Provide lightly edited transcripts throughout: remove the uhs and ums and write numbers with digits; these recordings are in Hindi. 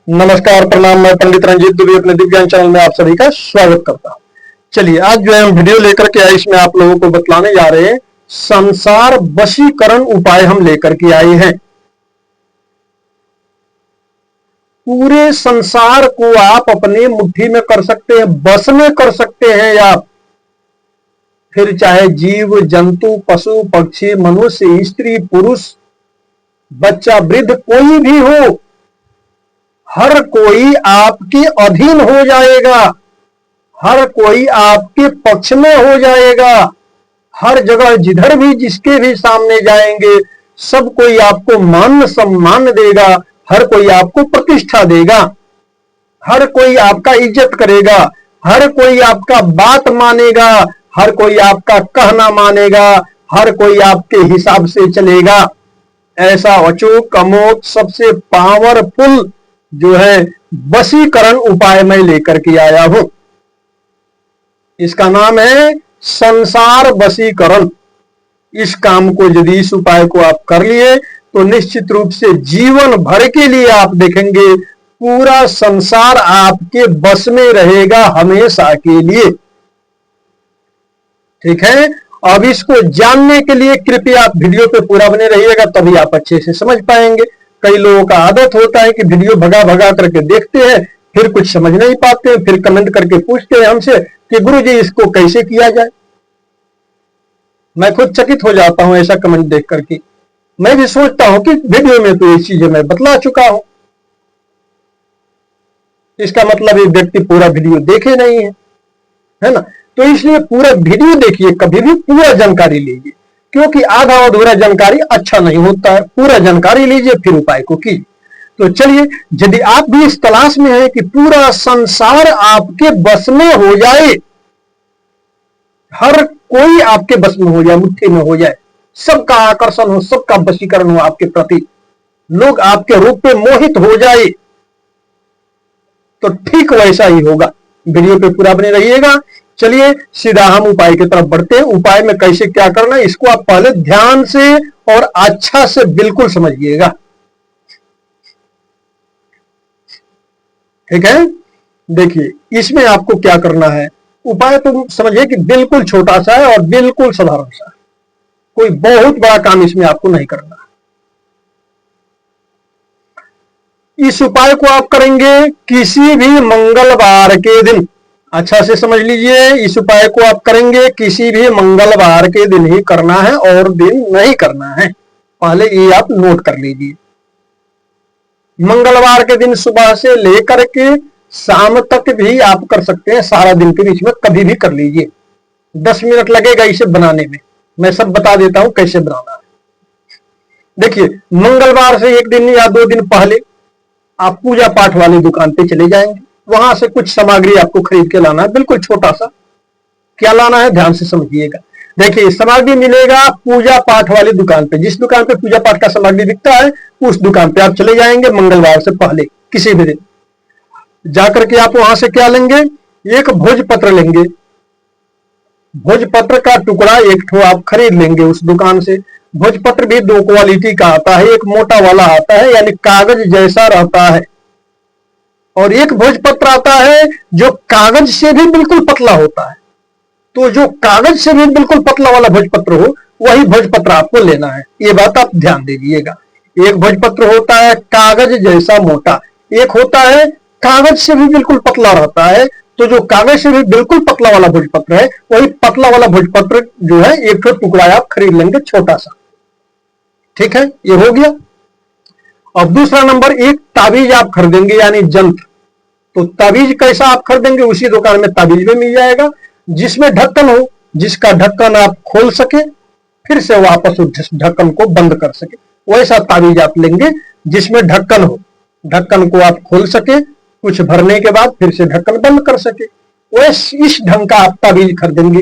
नमस्कार, प्रणाम। मैं पंडित रंजीत दुबे अपने दिव्यांग चैनल में आप सभी का स्वागत करता हूं। चलिए, आज जो है हम वीडियो लेकर के आए, इसमें आप लोगों को बतलाने जा रहे हैं संसार वशीकरण उपाय हम लेकर के आए हैं। पूरे संसार को आप अपनी मुट्ठी में कर सकते हैं, बस में कर सकते हैं आप। फिर चाहे जीव जंतु, पशु पक्षी, मनुष्य, स्त्री पुरुष, बच्चा वृद्ध, कोई भी हो, हर कोई आपके अधीन हो जाएगा, हर कोई आपके पक्ष में हो जाएगा। हर जगह जिधर भी जिसके भी सामने जाएंगे, सब कोई आपको मान सम्मान देगा, हर कोई आपको प्रतिष्ठा देगा, हर कोई आपका इज्जत करेगा, हर कोई आपका बात मानेगा, हर कोई आपका कहना मानेगा, हर कोई आपके हिसाब से चलेगा। ऐसा अचूक, अमोघ, सबसे पावरफुल जो है वशीकरण उपाय मैं लेकर के आया हूं। इसका नाम है संसार वशीकरण। इस काम को, यदि इस उपाय को आप कर लिए तो निश्चित रूप से जीवन भर के लिए आप देखेंगे पूरा संसार आपके बस में रहेगा, हमेशा के लिए। ठीक है, अब इसको जानने के लिए कृपया आप वीडियो पे पूरा बने रहिएगा, तभी आप अच्छे से समझ पाएंगे। कई लोगों का आदत होता है कि वीडियो भगा भगा करके देखते हैं, फिर कुछ समझ नहीं पाते हैं, फिर कमेंट करके पूछते हैं हमसे कि गुरुजी इसको कैसे किया जाए। मैं खुद चकित हो जाता हूं ऐसा कमेंट देख करके। मैं भी सोचता हूं कि वीडियो में तो ये चीजें मैं बतला चुका हूं, इसका मतलब ये व्यक्ति पूरा वीडियो देखे नहीं है ना। तो इसलिए पूरा वीडियो देखिए, कभी भी पूरा जानकारी लीजिए, क्योंकि आधा अधूरा जानकारी अच्छा नहीं होता है। पूरा जानकारी लीजिए, फिर उपाय को कीजिए। तो चलिए, यदि आप भी इस तलाश में हैं कि पूरा संसार आपके बस में हो जाए, हर कोई आपके बस में हो जाए, मुट्ठी में हो जाए, सबका आकर्षण हो, सबका वशीकरण हो आपके प्रति, लोग आपके रूप पे मोहित हो जाए, तो ठीक वैसा ही होगा। वीडियो पे पूरा बने रहिएगा। चलिए सीधा हम उपाय की तरफ बढ़ते हैं। उपाय में कैसे क्या करना है, इसको आप पहले ध्यान से और अच्छा से बिल्कुल समझिएगा। ठीक है, देखिए इसमें आपको क्या करना है। उपाय तो समझिए कि बिल्कुल छोटा सा है और बिल्कुल साधारण सा है, कोई बहुत बड़ा काम इसमें आपको नहीं करना। इस उपाय को आप करेंगे किसी भी मंगलवार के दिन। अच्छा से समझ लीजिए, इस उपाय को आप करेंगे किसी भी मंगलवार के दिन ही करना है, और दिन नहीं करना है। पहले ये आप नोट कर लीजिए। मंगलवार के दिन सुबह से लेकर के शाम तक भी आप कर सकते हैं, सारा दिन के बीच में कभी भी कर लीजिए। 10 मिनट लगेगा इसे बनाने में, मैं सब बता देता हूं कैसे बनाना है। देखिए, मंगलवार से एक दिन या 2 दिन पहले आप पूजा पाठ वाली दुकान पे चले जाएंगे, वहां से कुछ सामग्री आपको खरीद के लाना है, बिल्कुल छोटा सा। क्या लाना है ध्यान से समझिएगा। देखिए, सामग्री मिलेगा पूजा पाठ वाली दुकान पे। जिस दुकान पे पूजा पाठ का सामग्री बिकता है, उस दुकान पे आप चले जाएंगे मंगलवार से पहले किसी भी दिन। जाकर के आप वहां से क्या लेंगे, एक भोजपत्र लेंगे। भोजपत्र का टुकड़ा एक ठो आप खरीद लेंगे उस दुकान से। भोजपत्र भी 2 क्वालिटी का आता है, एक मोटा वाला आता है, यानी कागज जैसा रहता है, और एक भोजपत्र आता है जो कागज से भी बिल्कुल पतला होता है। तो जो कागज से भी बिल्कुल पतला वाला भोजपत्र हो, वही भोजपत्र आपको लेना है। ये बात आप ध्यान दे दीजिएगा। एक भोजपत्र होता है कागज जैसा मोटा, एक होता है कागज से भी बिल्कुल पतला रहता है। तो जो कागज से भी बिल्कुल पतला वाला भोजपत्र है, वही पतला वाला भोजपत्र जो है एक टुकड़ा आप खरीद लेंगे छोटा सा। ठीक है, ये हो गया। अब दूसरा नंबर, एक ताबीज आप खरीदेंगे, यानी जंत्र। तो ताबीज कैसा आप खरीदेंगे, उसी दुकान में ताबीज भी मिल जाएगा, जिसमें ढक्कन हो, जिसका ढक्कन आप खोल सके, फिर से वापस उस ढक्कन को बंद कर सके, वैसा ताबीज आप लेंगे जिसमें ढक्कन हो। ढक्कन को आप खोल सके, कुछ भरने के बाद फिर से ढक्कन बंद कर सके, वैसे इस ढंग का आप ताबीज खरीदेंगे।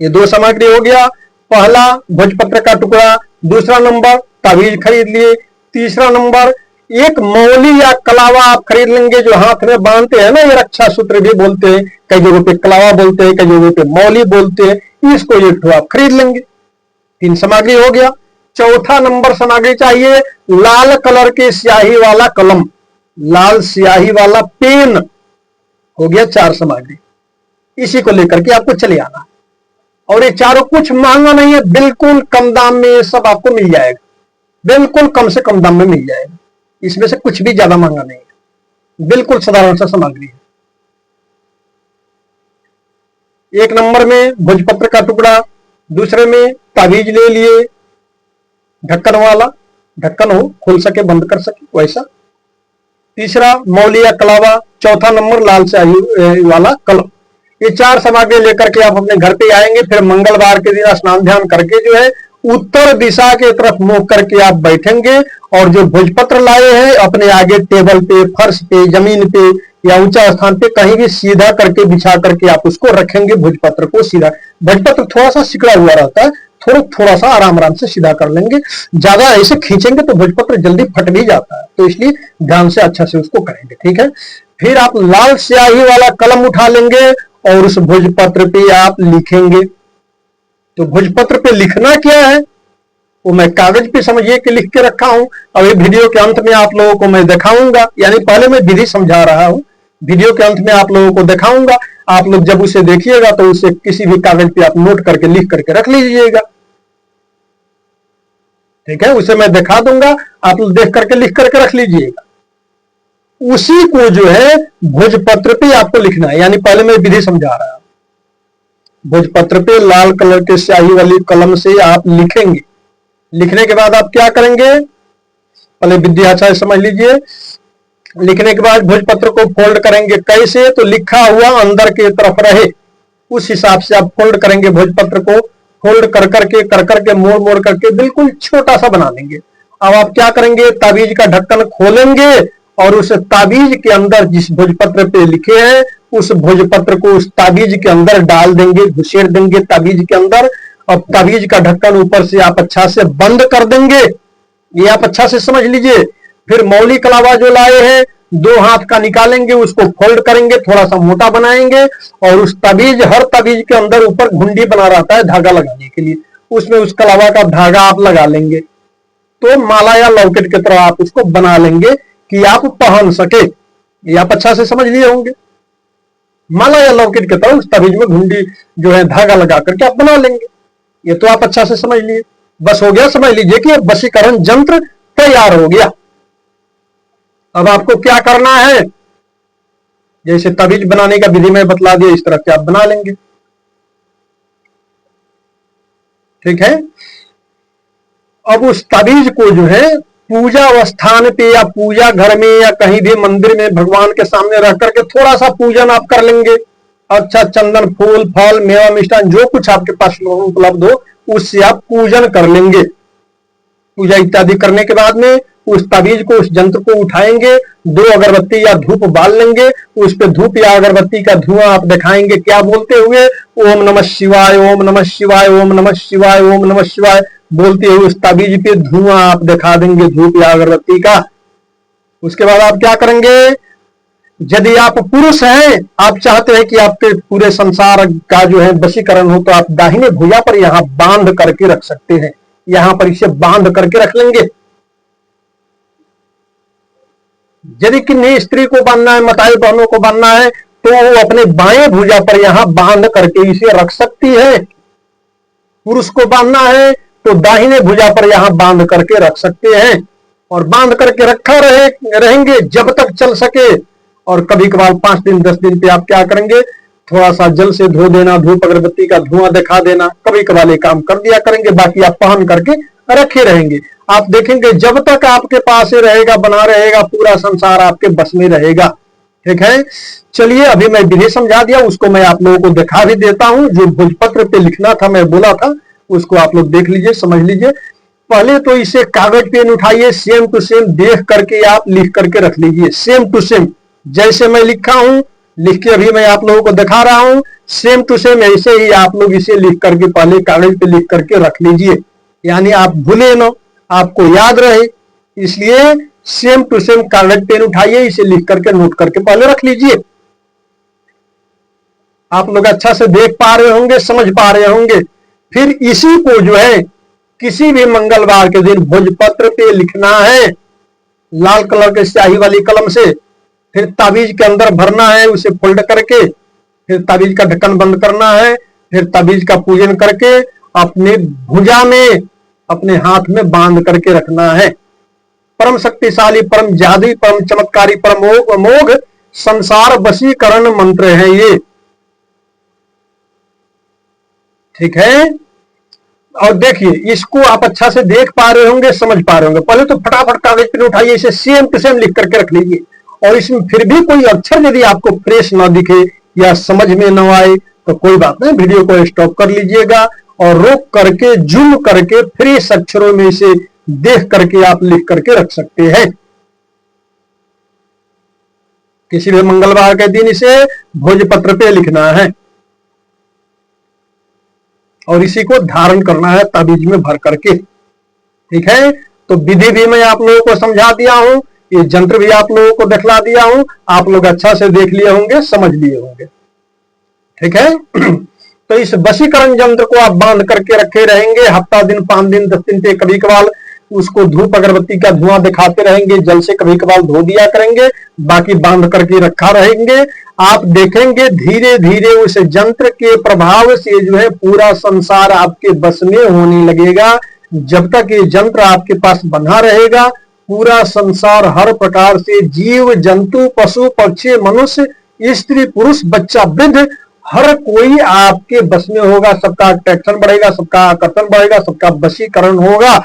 ये 2 सामग्री हो गया। पहला भोजपत्र का टुकड़ा, दूसरा नंबर ताबीज खरीद लिए, तीसरा नंबर एक मौली या कलावा आप खरीद लेंगे, जो हाथ में बांधते हैं ना, ये रक्षा सूत्र भी बोलते हैं, कई जगहों पे कलावा बोलते हैं, कई जगहों पे मौली बोलते हैं। इसको एक ठो आप खरीद लेंगे। 3 सामग्री हो गया। चौथा नंबर सामग्री चाहिए लाल कलर की स्याही वाला कलम। लाल स्याही वाला पेन, हो गया 4 सामग्री। इसी को लेकर के आपको चले आना। और ये चारों कुछ महंगा नहीं है, बिल्कुल कम दाम में ये सब आपको मिल जाएगा, बिल्कुल कम से कम दाम में मिल जाएगा। इसमें से कुछ भी ज्यादा महंगा नहीं है, बिल्कुल साधारण सा सामग्री है। एक नंबर में भोजपत्र का टुकड़ा, दूसरे में ताबीज ले लिए ढक्कन वाला, ढक्कन हो, खोल सके बंद कर सके वैसा। तीसरा मौली या कलावा, चौथा नंबर लाल स्याही वाला कलम। ये 4 सामग्री लेकर के आप अपने घर पे आएंगे। फिर मंगलवार के दिन स्नान ध्यान करके जो है उत्तर दिशा के तरफ मुंह करके आप बैठेंगे और जो भोजपत्र लाए हैं अपने आगे टेबल पे, फर्श पे, जमीन पे या ऊंचा स्थान पे कहीं भी सीधा करके बिछा करके आप उसको रखेंगे। भोजपत्र को सीधा, भोजपत्र थोड़ा सा सिकड़ा हुआ रहता है, थोड़ा सा आराम आराम से सीधा कर लेंगे। ज्यादा ऐसे खींचेंगे तो भोजपत्र जल्दी फट भी जाता है, तो इसलिए ध्यान से अच्छा से उसको करेंगे, ठीक है। फिर आप लाल स्याही वाला कलम उठा लेंगे और उस भोजपत्र पे आप लिखेंगे। तो भोजपत्र पे लिखना क्या है वो मैं कागज पे समझिए कि लिख के रखा हूं। अभी वीडियो के अंत में आप लोगों को मैं दिखाऊंगा, यानी पहले मैं विधि समझा रहा हूं, वीडियो के अंत में आप लोगों को दिखाऊंगा। आप लोग जब उसे देखिएगा तो उसे किसी भी कागज पे आप नोट करके लिख करके रख लीजिएगा, ठीक है। उसे मैं दिखा दूंगा, आप लोग देख करके लिख करके रख लीजिएगा। उसी को जो है भोजपत्र पे आपको लिखना है, यानी पहले मैं विधि समझा रहा हूं। भोजपत्र पे लाल कलर के स्याही वाली कलम से आप लिखेंगे। लिखने के बाद आप क्या करेंगे, पहले विधि अच्छा समझ लीजिए। लिखने के बाद भोजपत्र को फोल्ड करेंगे। कैसे, तो लिखा हुआ अंदर की तरफ रहे उस हिसाब से आप फोल्ड करेंगे। भोजपत्र को फोल्ड कर करके मोड़ मोड़ करके बिल्कुल छोटा सा बना देंगे। अब आप क्या करेंगे, ताबीज का ढक्कन खोलेंगे और उस ताबीज के अंदर जिस भोजपत्र पे लिखे हैं उस भोजपत्र को उस ताबीज के अंदर डाल देंगे, घुसेड़ देंगे ताबीज के अंदर। अब ताबीज का ढक्कन ऊपर से आप अच्छा से बंद कर देंगे, ये आप अच्छा से समझ लीजिए। फिर मौली कलावा जो लाए हैं 2 हाथ का निकालेंगे, उसको फोल्ड करेंगे, थोड़ा सा मोटा बनाएंगे और उस ताबीज, हर ताबीज के अंदर ऊपर घुंडी बना रहता है धागा लगाने के लिए, उसमें उस कलावा का धागा आप लगा लेंगे। तो माला या लॉकेट की तरह आप उसको बना लेंगे कि आप पहन सके। ये आप अच्छा से समझ लिए होंगे। माला या लॉकेट की तरह उस ताबीज में घुंडी जो है धागा लगा करके आप बना लेंगे। ये तो आप अच्छा से समझ लिए। बस हो गया, समझ लीजिए कि वशीकरण यंत्र तैयार हो गया। अब आपको क्या करना है, जैसे ताबीज बनाने का विधि में बतला दिया, इस तरह से आप बना लेंगे, ठीक है। अब उस ताबीज को जो है पूजा स्थान पे या पूजा घर में या कहीं भी मंदिर में भगवान के सामने रख करके थोड़ा सा पूजन आप कर लेंगे। अच्छा, चंदन, फूल, फल, मेवा, मिष्ठान जो कुछ आपके पास उपलब्ध हो उससे आप पूजन कर लेंगे। पूजा इत्यादि करने के बाद में उस ताबीज को, उस यंत्र को उठाएंगे, 2 अगरबत्ती या धूप बाल लेंगे, उस पे धूप या अगरबत्ती का धुआं आप दिखाएंगे, क्या बोलते हुए, ओम नमः शिवाय, ओम नमः शिवाय, ओम नमः शिवाय, ओम नमः शिवाय बोलते हुए उस ताबीज पे धुआं आप दिखा देंगे धूप या अगरबत्ती का। उसके बाद आप क्या करेंगे, यदि आप पुरुष हैं, आप चाहते हैं कि आपके पूरे संसार का जो है वशीकरण हो, तो आप दाहिने भुजा पर यहां बांध करके रख सकते हैं, यहां पर इसे बांध करके रख लेंगे। यदि किन्हीं स्त्री को बांधना है, मताई बहनों को बांधना है, तो वो अपने बाएं भुजा पर यहां बांध करके इसे रख सकती है। पुरुष को बांधना है तो दाहिने भुजा पर यहां बांध करके रख सकते हैं और बांध करके रखा रहेंगे जब तक चल सके। और कभी कभार 5 दिन 10 दिन पे आप क्या करेंगे, थोड़ा सा जल से धो देना, धूप अगरबत्ती का धुआं दिखा देना, कभी कभार ये काम कर दिया करेंगे, बाकी आप पहन करके रखे रहेंगे। आप देखेंगे जब तक आपके पास रहेगा, बना रहेगा, पूरा संसार आपके बस में रहेगा, ठीक है। चलिए, अभी मैं विधि समझा दिया, उसको मैं आप लोगों को दिखा भी देता हूं। जो भोजपत्र पे लिखना था, मैं बोला था, उसको आप लोग देख लीजिए, समझ लीजिए। पहले तो इसे कागज पेन उठाइए, सेम टू सेम देख करके आप लिख करके रख लीजिए, सेम टू सेम जैसे मैं लिखा हूं, लिख के अभी मैं आप लोगों को दिखा रहा हूं, सेम टू सेम ऐसे ही आप लोग इसे लिख करके पहले कागज पे लिख करके रख लीजिए, यानी आप भूले ना, आपको याद रहे। इसलिए सेम टू सेम कागज पेन उठाइए, इसे लिख करके नोट करके पहले रख लीजिए। आप लोग अच्छा से देख पा रहे होंगे, समझ पा रहे होंगे। फिर इसी को जो है किसी भी मंगलवार के दिन भोजपत्र पे लिखना है, लाल कलर के स्याही वाली कलम से। फिर ताबीज के अंदर भरना है, उसे फोल्ड करके फिर ताबीज का ढक्कन बंद करना है। फिर ताबीज का पूजन करके अपने भुजा में, अपने हाथ में बांध करके रखना है। परम शक्तिशाली, परम जादुई, परम चमत्कारी, परम अमोघ संसार वशीकरण मंत्र है ये। ठीक है, और देखिए इसको आप अच्छा से देख पा रहे होंगे, समझ पा रहे होंगे। पहले तो फटाफट कागज पे उठाइए, इसे सेम टू सेम लिख करके रख लीजिए। और इसमें फिर भी कोई अक्षर यदि आपको फ्रेश ना दिखे या समझ में न आए तो कोई बात नहीं, वीडियो को स्टॉप कर लीजिएगा और रोक करके जूम करके फ्रेश अक्षरों में इसे देख करके आप लिख करके रख सकते हैं। किसी भी मंगलवार के दिन इसे भोजपत्र पे लिखना है और इसी को धारण करना है ताबीज में भर करके। ठीक है, तो विधि भी मैं आप लोगों को समझा दिया हूं, ये जंत्र भी आप लोगों को दिखला दिया हूं, आप लोग अच्छा से देख लिए होंगे, समझ लिए होंगे। ठीक है, तो इस वशीकरण यंत्र को आप बांध करके रखे रहेंगे, हफ्ता दिन, 5 दिन, 10 दिन पे कभी कभार उसको धूप अगरबत्ती का धुआं दिखाते रहेंगे, जल से कभी कभार धो दिया करेंगे, बाकी बांध करके रखा रहेंगे। आप देखेंगे धीरे धीरे उस यंत्र के प्रभाव से जो है पूरा संसार आपके बस में होने लगेगा। जब तक ये यंत्र आपके पास बना रहेगा, पूरा संसार हर प्रकार से जीव जंतु, पशु पक्षी, मनुष्य, स्त्री पुरुष, बच्चा वृद्ध, हर कोई आपके बस में होगा। सबका अट्रैक्शन बढ़ेगा, सबका आकर्षण बढ़ेगा, सबका वशीकरण होगा,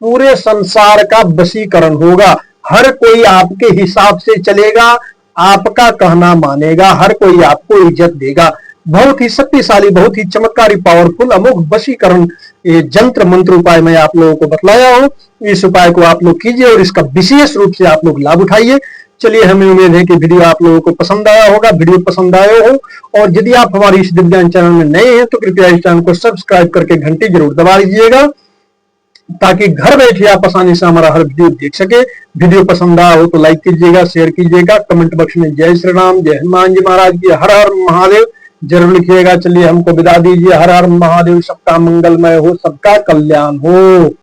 पूरे संसार का वशीकरण होगा। हर कोई आपके हिसाब से चलेगा, आपका कहना मानेगा, हर कोई आपको इज्जत देगा। बहुत ही शक्तिशाली, बहुत ही चमत्कारी, पावरफुल, अमोघ वशीकरण ये जंत्र मंत्र उपाय मैं आप लोगों को बतलाया हूं। इस उपाय को आप लोग कीजिए और इसका विशेष रूप से आप लोग लाभ उठाइए। चलिए, हमें उम्मीद है कि वीडियो आप लोगों को पसंद आया होगा। वीडियो पसंद आया हो और यदि आप हमारी इस दिव्यांग चैनल में नए हैं तो कृपया इस चैनल को सब्सक्राइब करके घंटी जरूर दबा लीजिएगा, ताकि घर बैठे आप आसानी से हमारा हर वीडियो देख सके। वीडियो पसंद आया हो तो लाइक कीजिएगा, शेयर कीजिएगा, कमेंट बॉक्स में जय श्री राम, जय हनुमान जी महाराज की, हर हर महादेव जरूर लिखिएगा। चलिए, हमको विदा दीजिए। हर हर महादेव, सबका मंगलमय हो, सबका कल्याण हो।